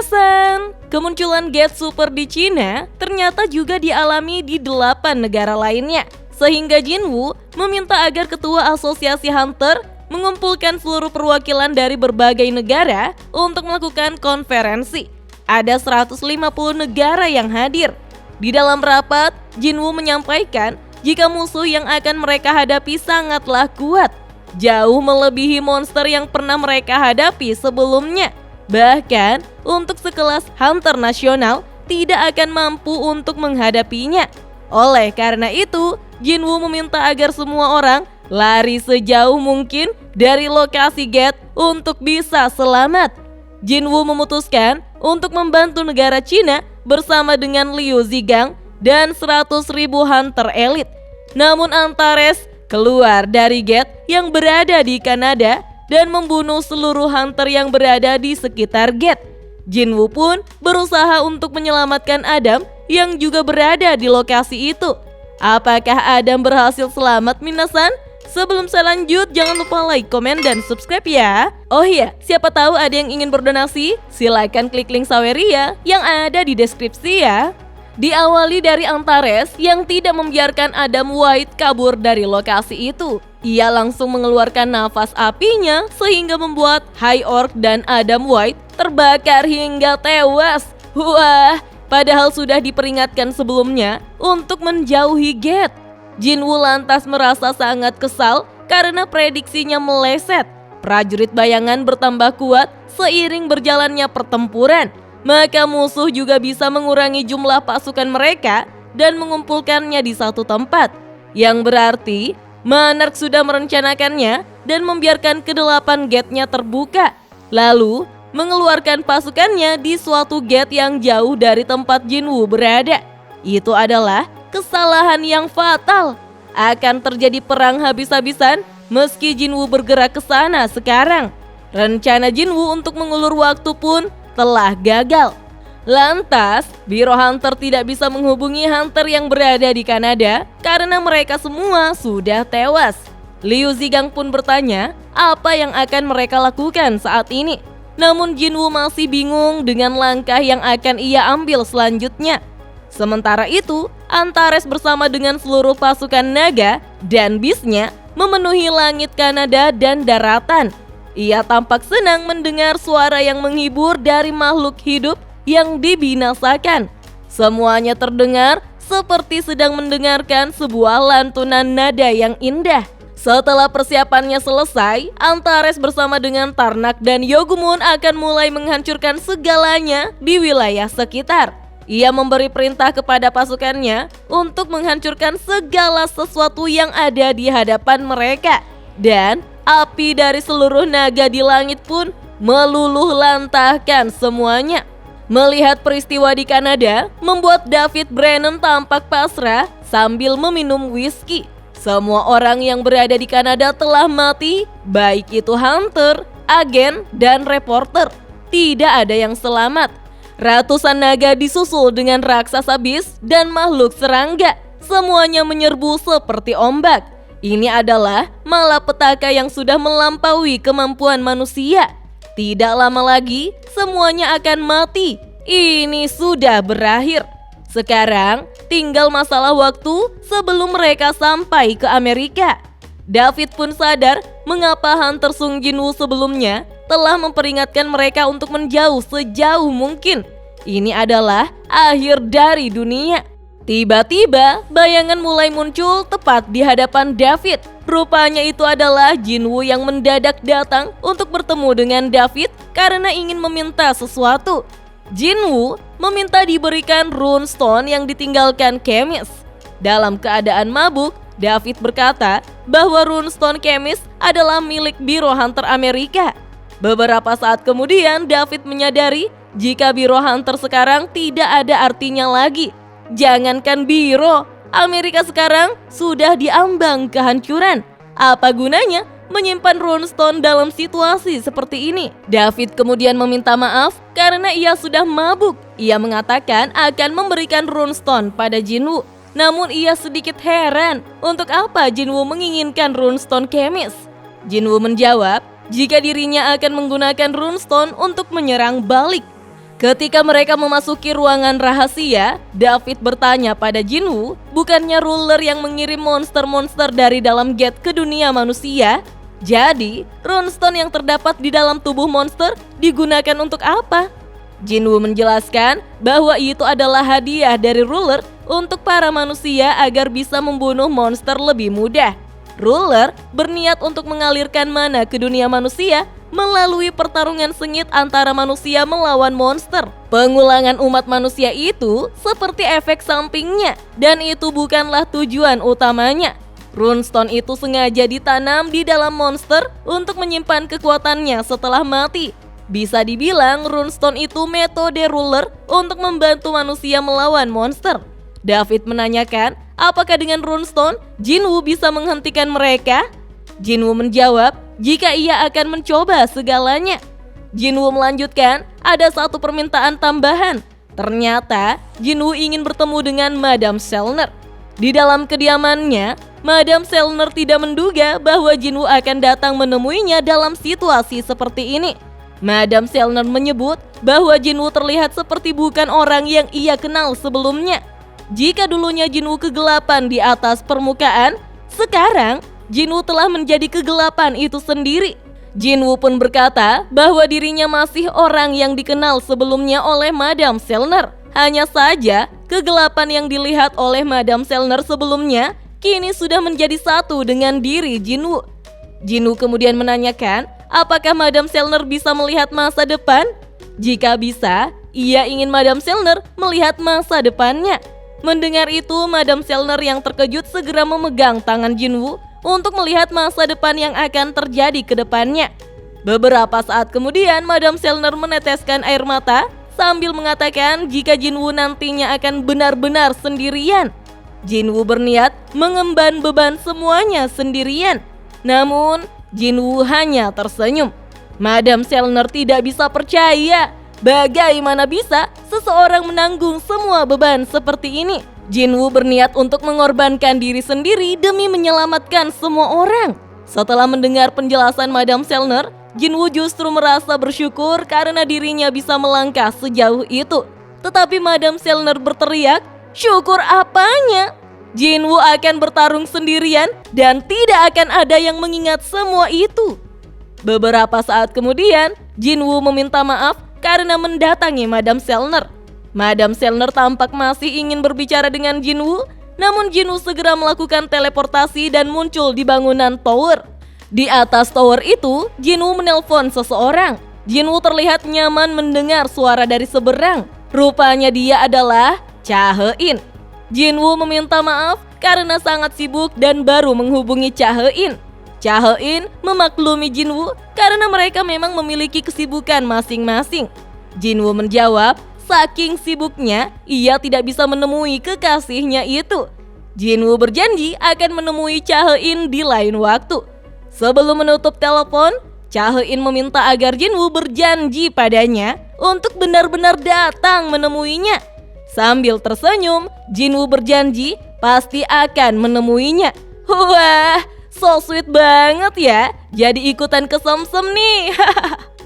Minasan, kemunculan Get Super di Cina ternyata juga dialami di 8 negara lainnya. Sehingga Jinwoo meminta agar ketua asosiasi Hunter mengumpulkan seluruh perwakilan dari berbagai negara untuk melakukan konferensi. Ada 150 negara yang hadir. Di dalam rapat, Jinwoo menyampaikan jika musuh yang akan mereka hadapi sangatlah kuat, jauh melebihi monster yang pernah mereka hadapi sebelumnya. Bahkan, untuk sekelas Hunter nasional tidak akan mampu untuk menghadapinya. Oleh karena itu, Jinwoo meminta agar semua orang lari sejauh mungkin dari lokasi Gate untuk bisa selamat. Jinwoo memutuskan untuk membantu negara Cina bersama dengan Liu Zigang dan 100.000 Hunter elit. Namun Antares keluar dari Gate yang berada di Kanada dan membunuh seluruh Hunter yang berada di sekitar Gate. Jinwoo pun berusaha untuk menyelamatkan Adam yang juga berada di lokasi itu. Apakah Adam berhasil selamat, Minasan? Sebelum saya lanjut, jangan lupa like, komen, dan subscribe ya. Oh iya, siapa tahu ada yang ingin berdonasi? Silakan klik link Saweria yang ada di deskripsi ya. Diawali dari Antares yang tidak membiarkan Adam White kabur dari lokasi itu. Ia langsung mengeluarkan nafas apinya sehingga membuat High Orc dan Adam White terbakar hingga tewas. Wah, padahal sudah diperingatkan sebelumnya untuk menjauhi Gate. Jinwoo lantas merasa sangat kesal karena prediksinya meleset. Prajurit bayangan bertambah kuat seiring berjalannya pertempuran. Maka musuh juga bisa mengurangi jumlah pasukan mereka dan mengumpulkannya di satu tempat. Yang berarti Monarch sudah merencanakannya dan membiarkan ke-8 gate-nya terbuka. Lalu mengeluarkan pasukannya di suatu gate yang jauh dari tempat Jinwoo berada. Itu adalah kesalahan yang fatal. Akan terjadi perang habis-habisan meski Jinwoo bergerak ke sana sekarang. Rencana Jinwoo untuk mengulur waktu pun telah gagal. Lantas, Biro Hunter tidak bisa menghubungi Hunter yang berada di Kanada karena mereka semua sudah tewas. Liu Zigang pun bertanya apa yang akan mereka lakukan saat ini. Namun Jinwoo masih bingung dengan langkah yang akan ia ambil selanjutnya. Sementara itu, Antares bersama dengan seluruh pasukan naga dan bisnya memenuhi langit Kanada dan daratan. Ia tampak senang mendengar suara yang menghibur dari makhluk hidup yang dibinasakan. Semuanya terdengar seperti sedang mendengarkan sebuah lantunan nada yang indah. Setelah persiapannya selesai, Antares bersama dengan Tarnak dan Yogumun akan mulai menghancurkan segalanya di wilayah sekitar. Ia memberi perintah kepada pasukannya untuk menghancurkan segala sesuatu yang ada di hadapan mereka. Dan api dari seluruh naga di langit pun meluluh lantahkan semuanya. Melihat peristiwa di Kanada, membuat David Brennan tampak pasrah sambil meminum whisky. Semua orang yang berada di Kanada telah mati, baik itu hunter, agen, dan reporter. Tidak ada yang selamat. Ratusan naga disusul dengan raksasa bis dan makhluk serangga. Semuanya menyerbu seperti ombak. Ini adalah malapetaka yang sudah melampaui kemampuan manusia. Tidak lama lagi, semuanya akan mati. Ini sudah berakhir. Sekarang, tinggal masalah waktu sebelum mereka sampai ke Amerika. David pun sadar mengapa Hunter Sung Jinwoo sebelumnya telah memperingatkan mereka untuk menjauh sejauh mungkin. Ini adalah akhir dari dunia. Tiba-tiba, bayangan mulai muncul tepat di hadapan David. Rupanya itu adalah Jinwoo yang mendadak datang untuk bertemu dengan David karena ingin meminta sesuatu. Jinwoo meminta diberikan runestone yang ditinggalkan Kemis. Dalam keadaan mabuk, David berkata bahwa runestone Kemis adalah milik Biro Hunter Amerika. Beberapa saat kemudian, David menyadari jika Biro Hunter sekarang tidak ada artinya lagi. Jangankan Biro, Amerika sekarang sudah diambang kehancuran. Apa gunanya menyimpan runestone dalam situasi seperti ini? David kemudian meminta maaf karena ia sudah mabuk. Ia mengatakan akan memberikan runestone pada Jinwoo. Namun ia sedikit heran untuk apa Jinwoo menginginkan runestone Kemis. Jinwoo menjawab jika dirinya akan menggunakan runestone untuk menyerang balik. Ketika mereka memasuki ruangan rahasia, David bertanya pada Jinwoo, bukannya ruler yang mengirim monster-monster dari dalam gate ke dunia manusia? Jadi, runestone yang terdapat di dalam tubuh monster digunakan untuk apa? Jinwoo menjelaskan bahwa itu adalah hadiah dari ruler untuk para manusia agar bisa membunuh monster lebih mudah. Ruler berniat untuk mengalirkan mana ke dunia manusia melalui pertarungan sengit antara manusia melawan monster. Pengulangan umat manusia itu seperti efek sampingnya, dan itu bukanlah tujuan utamanya. Runestone itu sengaja ditanam di dalam monster untuk menyimpan kekuatannya setelah mati. Bisa dibilang runestone itu metode ruler untuk membantu manusia melawan monster. David menanyakan, apakah dengan runestone Jinwoo bisa menghentikan mereka? Jinwoo menjawab, jika ia akan mencoba segalanya. Jinwoo melanjutkan, ada satu permintaan tambahan. Ternyata Jinwoo ingin bertemu dengan Madame Selner. Di dalam kediamannya, Madame Selner tidak menduga bahwa Jinwoo akan datang menemuinya dalam situasi seperti ini. Madame Selner menyebut bahwa Jinwoo terlihat seperti bukan orang yang ia kenal sebelumnya. Jika dulunya Jinwoo kegelapan di atas permukaan, sekarang Jinwoo telah menjadi kegelapan itu sendiri. Jinwoo pun berkata bahwa dirinya masih orang yang dikenal sebelumnya oleh Madame Selner. Hanya saja, kegelapan yang dilihat oleh Madame Selner sebelumnya kini sudah menjadi satu dengan diri Jinwoo. Jinwoo kemudian menanyakan, apakah Madame Selner bisa melihat masa depan? Jika bisa, ia ingin Madame Selner melihat masa depannya. Mendengar itu, Madame Selner yang terkejut segera memegang tangan Jinwoo untuk melihat masa depan yang akan terjadi ke depannya. Beberapa saat kemudian, Madame Selner meneteskan air mata sambil mengatakan jika Jinwoo nantinya akan benar-benar sendirian. Jinwoo berniat mengemban beban semuanya sendirian. Namun, Jinwoo hanya tersenyum. Madame Selner tidak bisa percaya. Bagaimana bisa seseorang menanggung semua beban seperti ini? Jinwoo berniat untuk mengorbankan diri sendiri demi menyelamatkan semua orang. Setelah mendengar penjelasan Madame Selner, Jinwoo justru merasa bersyukur karena dirinya bisa melangkah sejauh itu. Tetapi Madame Selner berteriak, syukur apanya? Jinwoo akan bertarung sendirian dan tidak akan ada yang mengingat semua itu. Beberapa saat kemudian, Jinwoo meminta maaf karena mendatangi Madame Selner. Madame Selner tampak masih ingin berbicara dengan Jinwoo, namun Jinwoo segera melakukan teleportasi dan muncul di bangunan tower. Di atas tower itu, Jinwoo menelpon seseorang. Jinwoo terlihat nyaman mendengar suara dari seberang. Rupanya dia adalah Cha He-in. Jinwoo meminta maaf karena sangat sibuk dan baru menghubungi Cha He-in. Cha He-in memaklumi Jinwoo karena mereka memang memiliki kesibukan masing-masing. Jinwoo menjawab, saking sibuknya ia tidak bisa menemui kekasihnya itu. Jinwoo berjanji akan menemui Cha He-in di lain waktu. Sebelum menutup telepon, Cha He-in meminta agar Jinwoo berjanji padanya untuk benar-benar datang menemuinya. Sambil tersenyum, Jinwoo berjanji pasti akan menemuinya. Wah, so sweet banget ya. Jadi ikutan kesemsem nih.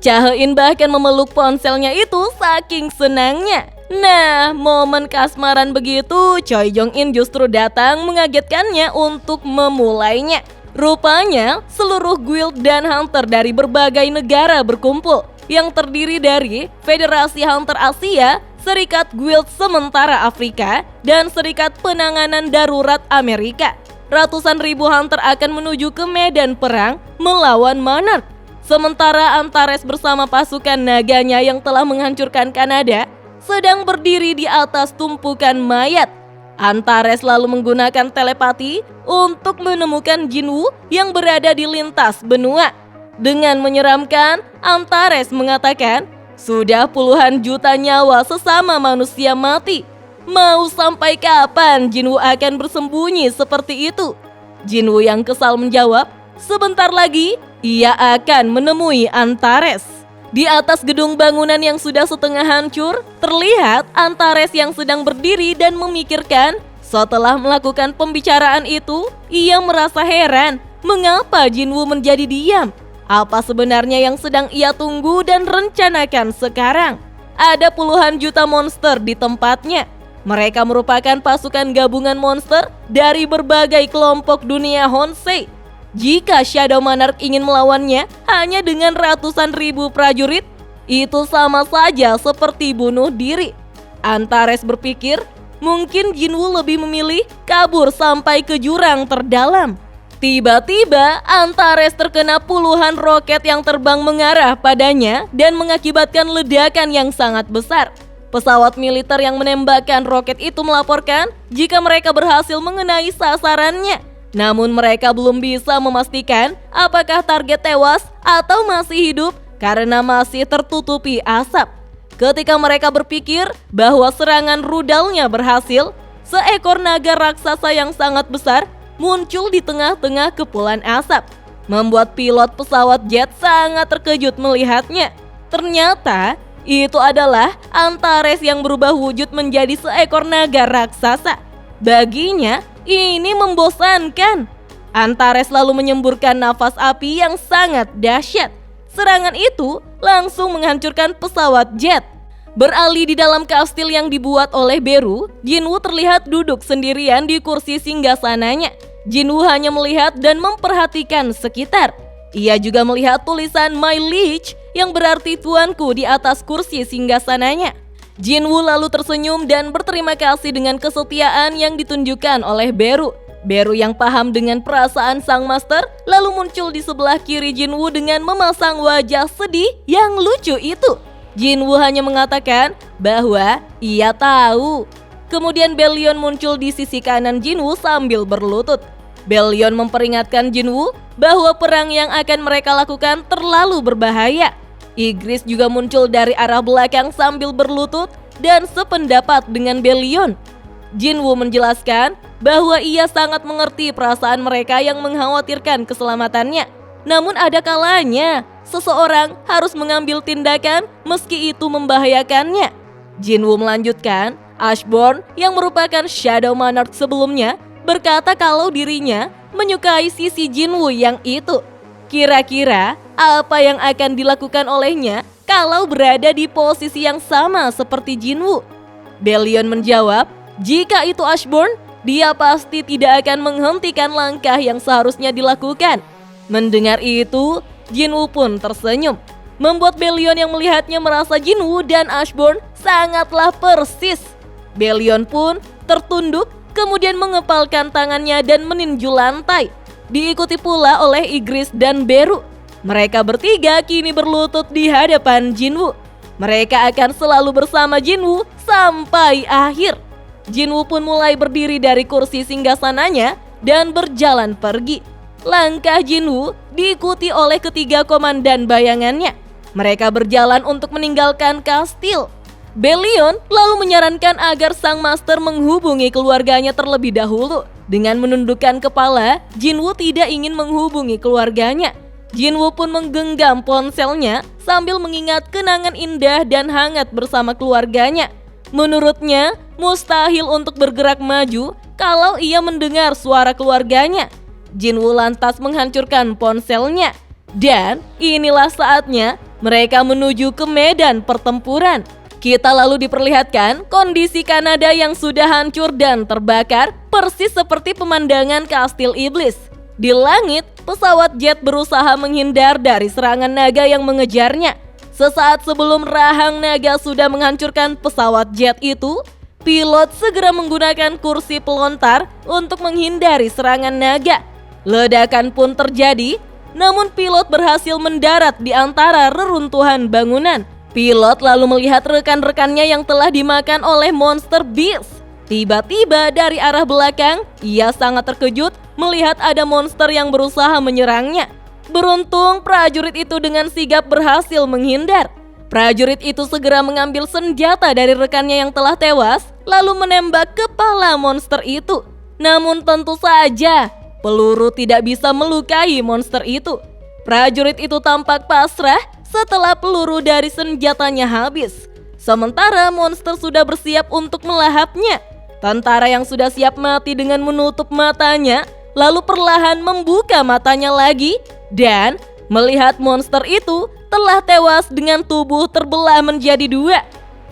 Cha He-in bahkan memeluk ponselnya itu saking senangnya. Nah, momen kasmaran begitu, Choi Jong-in justru datang mengagetkannya untuk memulainya. Rupanya, seluruh guild dan hunter dari berbagai negara berkumpul, yang terdiri dari Federasi Hunter Asia, Serikat Guild Sementara Afrika, dan Serikat Penanganan Darurat Amerika. Ratusan ribu hunter akan menuju ke medan perang melawan Monarch. Sementara Antares bersama pasukan naganya yang telah menghancurkan Kanada sedang berdiri di atas tumpukan mayat. Antares lalu menggunakan telepati untuk menemukan Jinwoo yang berada di lintas benua. Dengan menyeramkan, Antares mengatakan, sudah puluhan juta nyawa sesama manusia mati. Mau sampai kapan Jinwoo akan bersembunyi seperti itu? Jinwoo yang kesal menjawab, sebentar lagi ia akan menemui Antares. Di atas gedung bangunan yang sudah setengah hancur, terlihat Antares yang sedang berdiri dan memikirkan. Setelah melakukan pembicaraan itu, ia merasa heran mengapa Jinwoo menjadi diam. Apa sebenarnya yang sedang ia tunggu dan rencanakan sekarang? ada puluhan juta monster di tempatnya. Mereka merupakan pasukan gabungan monster dari berbagai kelompok dunia Honsei. Jika Shadow Monarch ingin melawannya hanya dengan ratusan ribu prajurit, itu sama saja seperti bunuh diri. Antares berpikir, mungkin Jinwoo lebih memilih kabur sampai ke jurang terdalam. Tiba-tiba Antares terkena puluhan roket yang terbang mengarah padanya dan mengakibatkan ledakan yang sangat besar. Pesawat militer yang menembakkan roket itu melaporkan jika mereka berhasil mengenai sasarannya. Namun mereka belum bisa memastikan apakah target tewas atau masih hidup karena masih tertutupi asap. Ketika mereka berpikir bahwa serangan rudalnya berhasil, seekor naga raksasa yang sangat besar muncul di tengah-tengah kepulan asap, membuat pilot pesawat jet sangat terkejut melihatnya. Ternyata itu adalah Antares yang berubah wujud menjadi seekor naga raksasa. Baginya ini membosankan. Antares lalu menyemburkan nafas api yang sangat dahsyat. Serangan itu langsung menghancurkan pesawat jet. Beralih di dalam kastil yang dibuat oleh Beru, Jinwoo terlihat duduk sendirian di kursi singgasananya. Jinwoo hanya melihat dan memperhatikan sekitar. Ia juga melihat tulisan My Liege yang berarti tuanku di atas kursi singgasananya. Jinwoo lalu tersenyum dan berterima kasih dengan kesetiaan yang ditunjukkan oleh Beru. Beru yang paham dengan perasaan sang master lalu muncul di sebelah kiri Jinwoo dengan memasang wajah sedih yang lucu itu. Jinwoo hanya mengatakan bahwa ia tahu. Kemudian Bellion muncul di sisi kanan Jinwoo sambil berlutut. Bellion memperingatkan Jinwoo bahwa perang yang akan mereka lakukan terlalu berbahaya. Igris juga muncul dari arah belakang sambil berlutut dan sependapat dengan Bellion. Jinwoo menjelaskan bahwa ia sangat mengerti perasaan mereka yang mengkhawatirkan keselamatannya. Namun ada kalanya seseorang harus mengambil tindakan meski itu membahayakannya. Jinwoo melanjutkan, Ashborn yang merupakan Shadow Monarch sebelumnya berkata kalau dirinya menyukai sisi Jinwoo yang itu. Kira-kira apa yang akan dilakukan olehnya kalau berada di posisi yang sama seperti Jinwoo? Bellion menjawab, jika itu Ashborn, dia pasti tidak akan menghentikan langkah yang seharusnya dilakukan. Mendengar itu, Jinwoo pun tersenyum, membuat Bellion yang melihatnya merasa Jinwoo dan Ashborn sangatlah persis. Bellion pun tertunduk, kemudian mengepalkan tangannya dan meninju lantai. Diikuti pula oleh Igris dan Beru. Mereka bertiga kini berlutut di hadapan Jinwoo. Mereka akan selalu bersama Jinwoo sampai akhir. Jinwoo pun mulai berdiri dari kursi singgasananya dan berjalan pergi. Langkah Jinwoo diikuti oleh ketiga komandan bayangannya. Mereka berjalan untuk meninggalkan kastil. Bellion lalu menyarankan agar sang master menghubungi keluarganya terlebih dahulu. Dengan menundukkan kepala, Jinwoo tidak ingin menghubungi keluarganya. Jinwoo pun menggenggam ponselnya sambil mengingat kenangan indah dan hangat bersama keluarganya. Menurutnya, mustahil untuk bergerak maju kalau ia mendengar suara keluarganya. Jinwoo lantas menghancurkan ponselnya. Dan inilah saatnya mereka menuju ke medan pertempuran. Kita lalu diperlihatkan kondisi Kanada yang sudah hancur dan terbakar persis seperti pemandangan kastil iblis. Di langit, pesawat jet berusaha menghindar dari serangan naga yang mengejarnya. Sesaat sebelum rahang naga sudah menghancurkan pesawat jet itu, pilot segera menggunakan kursi pelontar untuk menghindari serangan naga. Ledakan pun terjadi, namun pilot berhasil mendarat di antara reruntuhan bangunan. Pilot lalu melihat rekan-rekannya yang telah dimakan oleh monster beast. Tiba-tiba dari arah belakang, ia sangat terkejut melihat ada monster yang berusaha menyerangnya. Beruntung prajurit itu dengan sigap berhasil menghindar. Prajurit itu segera mengambil senjata dari rekannya yang telah tewas, lalu menembak kepala monster itu. Namun tentu saja, peluru tidak bisa melukai monster itu. Prajurit itu tampak pasrah setelah peluru dari senjatanya habis. Sementara monster sudah bersiap untuk melahapnya. Tentara yang sudah siap mati dengan menutup matanya, lalu perlahan membuka matanya lagi dan melihat monster itu telah tewas dengan tubuh terbelah menjadi dua.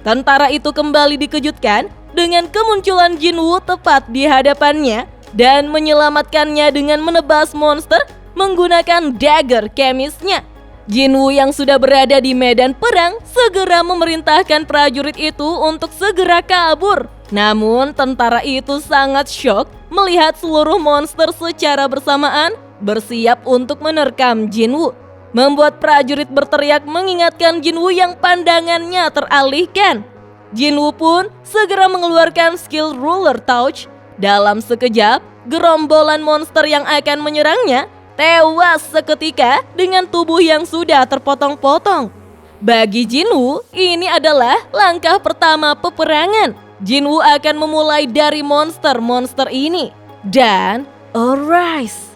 Tentara itu kembali dikejutkan dengan kemunculan Jinwoo tepat di hadapannya dan menyelamatkannya dengan menebas monster menggunakan dagger kemisnya. Jinwoo yang sudah berada di medan perang segera memerintahkan prajurit itu untuk segera kabur. Namun tentara itu sangat syok melihat seluruh monster secara bersamaan bersiap untuk menerkam Jinwoo, membuat prajurit berteriak mengingatkan Jinwoo yang pandangannya teralihkan. Jinwoo pun segera mengeluarkan skill Ruler Touch. Dalam sekejap, gerombolan monster yang akan menyerangnya tewas seketika dengan tubuh yang sudah terpotong-potong. Bagi Jinwoo, ini adalah langkah pertama peperangan. Jinwoo akan memulai dari monster-monster ini. Dan Arise.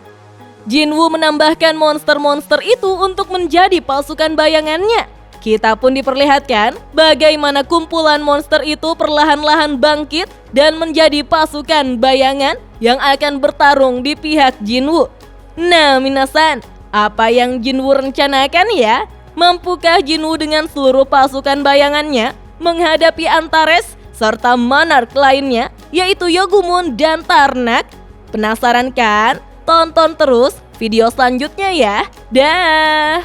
Jinwoo menambahkan monster-monster itu untuk menjadi pasukan bayangannya. Kita pun diperlihatkan bagaimana kumpulan monster itu perlahan-lahan bangkit dan menjadi pasukan bayangan yang akan bertarung di pihak Jinwoo. Nah, minasan, apa yang Jinwoo rencanakan ya? Mampukah Jinwoo dengan seluruh pasukan bayangannya menghadapi Antares serta monark lainnya, yaitu Yogumun dan Tarnak? Penasaran kan? Tonton terus video selanjutnya ya. Dah.